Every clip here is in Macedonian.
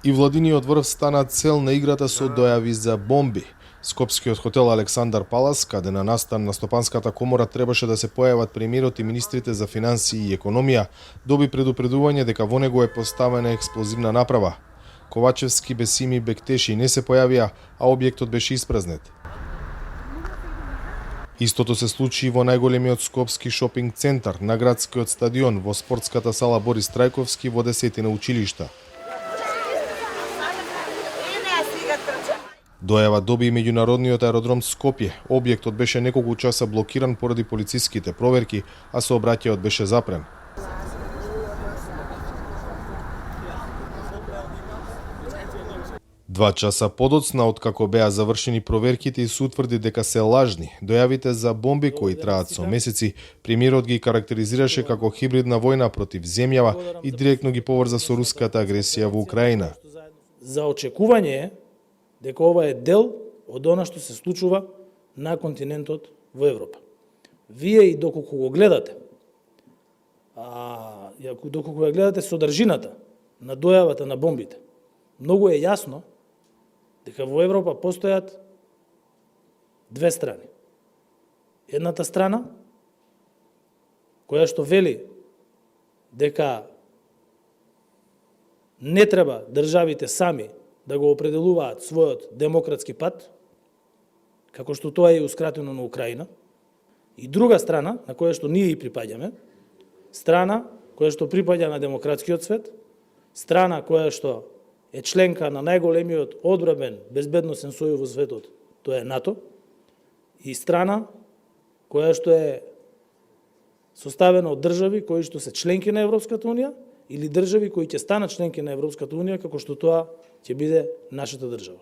И владиниот врв стана цел на играта со дојави за бомби. Скопскиот хотел Александар Палас, каде на настан на Стопанската комора требаше да се појават премиерот и министрите за финансии и економија, доби предупредување дека во него е поставена експлозивна направа. Ковачевски, Бесими, Бектеши не се појавија, а објектот беше испразнет. Истото се случи во најголемиот скопски шопинг центар, на градскиот стадион, во спортската сала Борис Трајковски, во 10 училишта. Дојава доби и меѓународниот аеродром Скопје. Објектот беше неколку часа блокиран поради полициските проверки, а сообраќајот беше запрен. Два часа подоцна, откако беа завршени проверките и се утврди дека се лажни, дојавите за бомби кои траат со месеци, премиерот ги карактеризираше како хибридна војна против земјава и директно ги поврза со руската агресија во Украина. За очекување дека ова е дел од она што се случува на континентот во Европа. Вие и доколку го гледате, доколку го гледате содржината на дојавата на бомбите, многу е јасно дека во Европа постојат две страни. Едната страна, која што вели дека не треба државите сами да го определуваат својот демократски пат, како што тоа е ускратено на Украина, и друга страна, на која што ние и припаѓаме, страна која што припаѓа на демократскиот свет, страна која што е членка на најголемиот одбранбен безбедносен сојуз во светот, тоа е НАТО, и страна која што е составена од држави кои што се членки на Европската унија или држави кои ќе станат членки на Европската унија, како што тоа ќе биде нашата држава.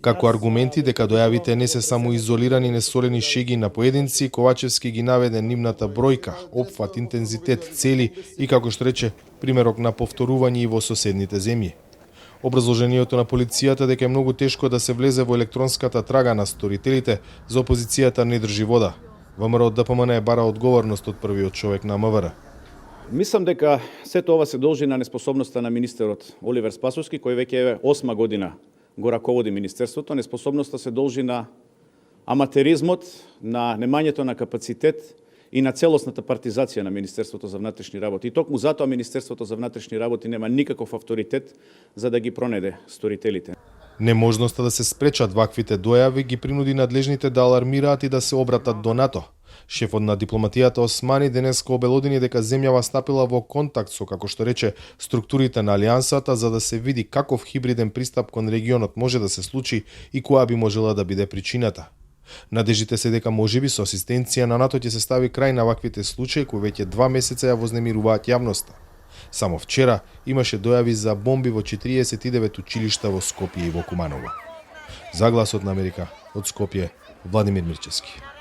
Како аргументи дека дојавите не се само изолирани несолени шеги на поединци, Ковачевски ги наведе нивната бројка, опфат, интензитет, цели и, како што рече, примерок на повторување и во соседните земји. Образложението на полицијата дека е многу тешко да се влезе во електронската трага на сторителите за опозицијата не држи вода. ВМРО ДПМН бара одговорност од првиот човек на МВР. Мислам дека сето ова се должи на неспособноста на министерот Оливер Спасовски, кој веќе е 8 година го раководи министерството. Неспособноста се должи на аматеризмот, на немањето на капацитет и на целосната партизација на Министерството за внатрешни работи. И токму затоа Министерството за внатрешни работи нема никаков авторитет за да ги пронеде сторителите. Неможноста да се спречат ваквите дојави ги принуди надлежните да алармираат и да се обратат до НАТО. Шефот на дипломатијата Османи денеска обелодени дека земјава стапила во контакт со, како што рече, структурите на Алијансата за да се види каков хибриден пристап кон регионот може да се случи и која би можела да биде причината. Надежите се дека можеби со асистенција на НАТО ќе се стави крај на ваквите случаи кои веќе 2 месеца ја вознемируваат јавноста. Само вчера имаше дојави за бомби во 49 училишта во Скопје и во Куманово. За Гласот на Америка од Скопје, Владимир Мирчевски.